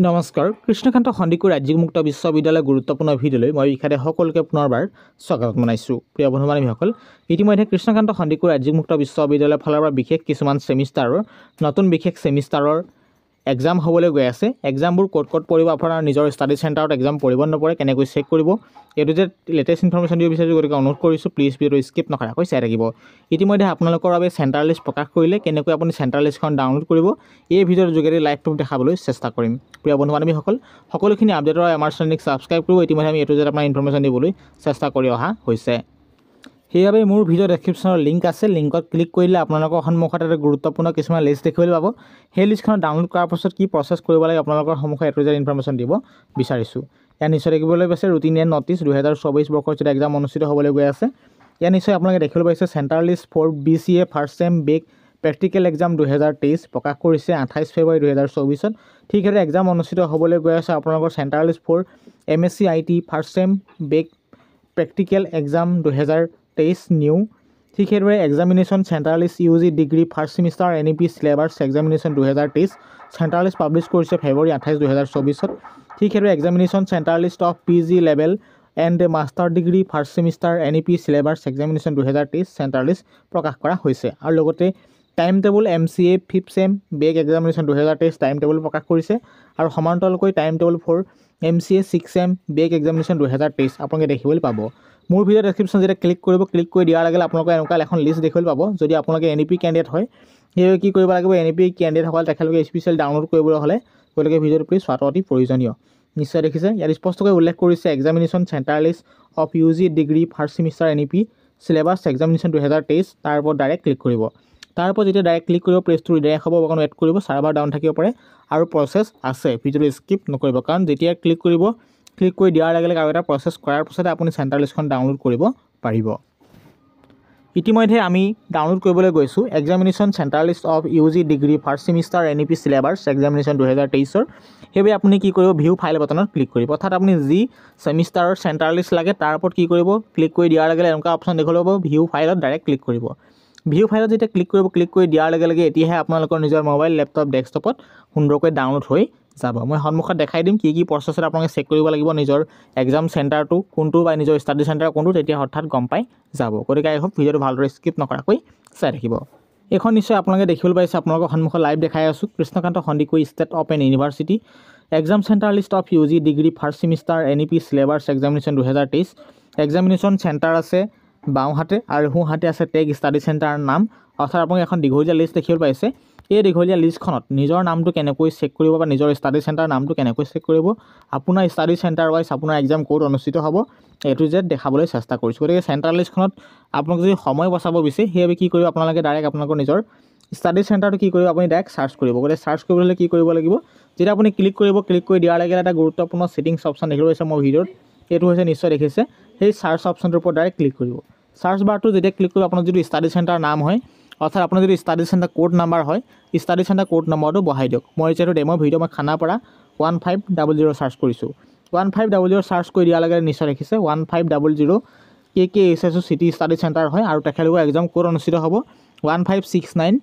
নমস্কাৰ কৃষ্ণকান্ত সন্দিকৈ ৰাজ্যিক মুক্ত বিশ্ববিদ্যালয় গুৰুত্বপূৰ্ণ ভিডিঅ'লৈ মই ইখাতে সকলোকে পুনৰবাৰ স্বাগত জনাইছোঁ। প্ৰিয় বন্ধু বান্ধৱীসকল, ইতিমধ্যে কৃষ্ণকান্ত সন্দিকৈ ৰাজ্যিক মুক্ত বিশ্ববিদ্যালয়ৰ ফালৰ পৰা বিশেষ কিছুমান ছেমিষ্টাৰৰ নতুন বিশেষ ছেমিষ্টাৰৰ এক্সাম হ'বলৈ গৈ আছে। এক্সামবোৰ ক'ত পৰিব, আপোনাৰ নিজৰ ষ্টাডি চেণ্টাৰত এক্সাম পৰিব নপৰে, কেনেকৈ চেক কৰিব, এইটো যে লেটেষ্ট ইনফৰমেশ্যন দিব বিচাৰিছোঁ। গতিকে অনুৰোধ কৰিছোঁ প্লিজ ভিডিঅ'টো স্কিপ নকৰাকৈ চাই থাকিব। ইতিমধ্যে আপোনালোকৰ বাবে চেণ্টাৰ লিষ্ট প্ৰকাশ কৰিলে, কেনেকৈ আপুনি চেণ্টাৰ লিষ্টখন ডাউনলোড কৰিব এই ভিডিঅ'ৰ যোগেদি লাইভ প্ৰুফ দেখাবলৈ চেষ্টা কৰিম। প্ৰিয় বন্ধু বান্ধৱীসকল, সকলোখিনি আপডেটৰ আমাৰ চেনেলক ছাবস্ক্ৰাইব কৰিব। ইতিমধ্যে আমি এইটো যে আপোনাৰ ইনফৰমেশ্যন দিবলৈ চেষ্টা কৰি অহা হৈছে। সেইবাবে মোৰ ভিডিঅ' ডেছক্ৰিপশ্যনৰ লিংক আছে, লিংকত ক্লিক কৰিলে আপোনালোকৰ সন্মুখত এটা গুৰুত্বপূৰ্ণ কিছুমান লিষ্ট দেখিবলৈ পাব। সেই লিষ্টখন ডাউনলোড কৰাৰ পাছত কি প্ৰচেছ কৰিব লাগে আপোনালোকৰ সন্মুখত এইটো যে ইনফৰমেশ্যন দিব বিচাৰিছোঁ। ইয়াত নিশ্চয় দেখিবলৈ পাইছে ৰুটিন ন'টিছ 2024 বৰ্ষৰ যেতিয়া এক্সাম অনুষ্ঠিত হ'বলৈ গৈ আছে। ইয়াত নিশ্চয় আপোনালোকে দেখিবলৈ পাইছে centre list for BCA first sem back practical exam 2023 প্ৰকাশ কৰিছে 28 ফেব্ৰুৱাৰী 2024। ঠিক সেইদৰে এক্সাম অনুষ্ঠিত হ'বলৈ গৈ আছে আপোনালোকৰ centre list for MSc IT first sem back practical exam 2023 new. ঠিক সেইদৰে examination centre list UG degree first semester NEP syllabus examination 2023 centre list publish কৰিছে ফেব্ৰুৱাৰী 28, 2024। ঠিক সেইদৰে examination centre list of PG level and master degree first semester NEP syllabus examination 2023 centre list প্ৰকাশ কৰা হৈছে। আৰু লগতে time table MCA fifth sem back examination 2023 time table প্ৰকাশ কৰিছে। আৰু সমান্তৰালকৈ time table for MCA six sem back examination 2023 আপোনালোকে দেখিবলৈ পাব। মোৰ ভিডিঅ' ডেছক্ৰিপশ্যন যেতিয়া ক্লিক কৰি দিয়াৰ লগে আপোনালোকে এনেকুৱা এখন লিষ্ট দেখিবলৈ পাব। যদি আপোনালোকে NEP কেণ্ডিডেট হয়, সেইবাবে কি কৰিব লাগিব, NEP কেণ্ডিডেটসকলে তেখেতলোকে স্পেচিয়েল ডাউনলোড কৰিবলৈ হ'লে গতিকে ভিডিঅ'টো প্লিজ চোৱাটো অতি প্ৰয়োজনীয়। নিশ্চয় দেখিছে ইয়াত স্পষ্টকৈ উল্লেখ কৰিছে examination centre list of UG degree first semester NEP syllabus examination 2023 তাৰ ওপৰত ডাইৰেক্ট ক্লিক কৰিব। তাৰ ওপৰত যেতিয়া ডাইৰেক্ট ক্লিক কৰিব পেজটো ৰিডাইৰেক্ট হ'ব, অকণ ৱেইট কৰিব, ছাৰ্ভাৰ ডাউন থাকিব পাৰে আৰু প্ৰচেছ আছে। ভিডিঅ'টো স্কিপ নকৰিব, কাৰণ যেতিয়া ক্লিক কৰি দিয়াৰ লগে লগে আৰু এটা প্ৰচেছ কৰাৰ পাছতে আপুনি চেণ্টাৰ লিষ্টখন ডাউনলোড কৰিব পাৰিব। ইতিমধ্যে আমি ডাউনলোড কৰিবলৈ গৈছোঁ examination centre list of UG degree first semester NEP syllabus examination 2023। সেইবাবে আপুনি কি কৰিব, ভিউ ফাইল বাটনত ক্লিক কৰিব, অৰ্থাৎ আপুনি যি ছেমিষ্টাৰৰ চেণ্টাৰ লিষ্ট লাগে তাৰ ওপৰত কি কৰিব, ক্লিক কৰি দিয়াৰ লগে লগে এনেকুৱা অপশ্যন দেখিবলৈ পাব, ভিউ ফাইলত ডাইৰেক্ট ক্লিক কৰিব। ভিউ ফাইলত যেতিয়া ক্লিক কৰি দিয়াৰ লগে লগে এতিয়াহে আপোনালোকৰ নিজৰ মোবাইল লেপটপ ডেস্কটপত সুন্দৰকৈ ডাউনলোড হৈ যাব। মই সন্মুখত দেখাই দিম কি প্ৰচেছত আপোনালোকে চেক কৰিব লাগিব নিজৰ এক্সাম চেণ্টাৰটো কোনটো বা নিজৰ ষ্টাডি চেণ্টাৰ কোনটো, তেতিয়া হঠাৎ গম পাই যাব। গতিকে আই হোপ ভিডিঅ'টো ভালদৰে স্কিপ নকৰাকৈ চাই থাকিব। এইখন নিশ্চয় আপোনালোকে দেখিবলৈ পাইছে, আপোনালোকৰ সন্মুখত লাইভ দেখাই আছোঁ Krishnakanta Handiqui state open university exam centre list of UG degree first semester NEP syllabus examination 2023। Examination centre আছে বাওঁহাতে আৰু সোঁহাতে আছে টেগ ষ্টাডি চেণ্টাৰৰ নাম, অৰ্থাৎ আপোনালোকে এখন দীঘলীয়া লিষ্ট দেখিবলৈ পাইছে। এই দীঘলীয়া লিষ্টখনত নিজৰ নামটো কেনেকৈ চেক কৰিব বা নিজৰ ষ্টাডি চেণ্টাৰ নামটো কেনেকৈ চেক কৰিব, আপোনাৰ ষ্টাডি চেণ্টাৰ ৱাইজ আপোনাৰ এক্সাম ক'ত অনুষ্ঠিত হ'ব, এইটো যে দেখাবলৈ চেষ্টা কৰিছোঁ। গতিকে চেণ্টাৰ লিষ্টখনত আপোনালোকে যদি সময় বচাব বিচাৰে সেইবাবে কি কৰিব, আপোনালোকে ডাইৰেক্ট আপোনালোকৰ নিজৰ ষ্টাডি চেণ্টাৰটো কি কৰিব, আপুনি ডাইৰেক্ট চাৰ্চ কৰিব। গতিকে চাৰ্চ কৰিবলৈ হ'লে কি কৰিব লাগিব, যেতিয়া আপুনি ক্লিক কৰি দিয়াৰ লগে এটা গুৰুত্বপূৰ্ণ ছেটিংছ অপশ্যন দেখিবলৈ পাইছে মোৰ ভিডিঅ'ত, এইটো হৈছে নিশ্চয় দেখিছে, সেই চাৰ্চ অপশ্যনটোৰ ওপৰত ডাইৰেক্ট ক্লিক কৰিব। চাৰ্চ বাৰটো যেতিয়া ক্লিক কৰিব, আপোনাৰ যদি ষ্টাডি চেণ্টাৰ নাম হয়, অৰ্থাৎ আপোনাৰ যদি ষ্টাডি চেণ্টাৰ কোড নাম্বাৰ হয়, ষ্টাডি চেণ্টাৰ কোড নম্বৰটো বহাই দিয়ক। মই যিহেতু ডেমো ভিডিঅ' মই খানাপাৰা 1500 চাৰ্চ কৰিছোঁ। 1500 চাৰ্চ কৰি দিয়াৰ লগে নিশ্চয় দেখিছে 1500 KKHSU চিটি ষ্টাডি চেণ্টাৰ হয় আৰু তেখেতলোকৰ এক্সাম ক'ত অনুষ্ঠিত হ'ব, 1569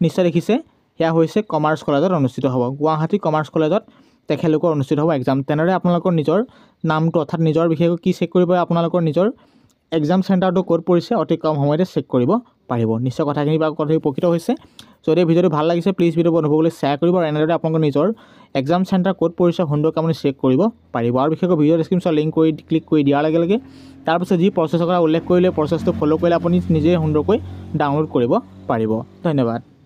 নিশ্চয় দেখিছে, সেয়া হৈছে কমাৰ্চ কলেজত অনুষ্ঠিত হ'ব, গুৱাহাটী কমাৰ্চ কলেজত তেখেতলোকৰ অনুষ্ঠিত হ'ব এক্সাম। তেনেদৰে আপোনালোকৰ নিজৰ নামটো অৰ্থাৎ নিজৰ বিশেষকৈ কি চেক কৰিব, আপোনালোকৰ নিজৰ এক্সাম চেণ্টাৰটো ক'ত পৰিছে অতি কম সময়তে চেক কৰিব পাৰিব। নিশ্চয় কথাখিনি উপকৃত হৈছে। যদি ভিডিঅ'টো ভাল লাগিছে প্লিজ ভিডিঅ' বন্ধুসকলে শ্বেয়াৰ কৰিব আৰু এনেদৰে আপোনালোকৰ নিজৰ এক্সাম চেণ্টাৰ ক'ত পৰিছে সুন্দৰকৈ আপুনি চেক কৰিব পাৰিব। আৰু বিশেষকৈ ভিডিঅ' ডেছক্ৰিপশ্যন লিংক ক্লিক কৰি দিয়াৰ লগে লগে তাৰপিছত যি প্ৰচেছৰ কথা উল্লেখ কৰিলে প্ৰচেছটো ফ'ল' কৰিলে আপুনি নিজে সুন্দৰকৈ ডাউনলোড কৰিব পাৰিব। ধন্যবাদ।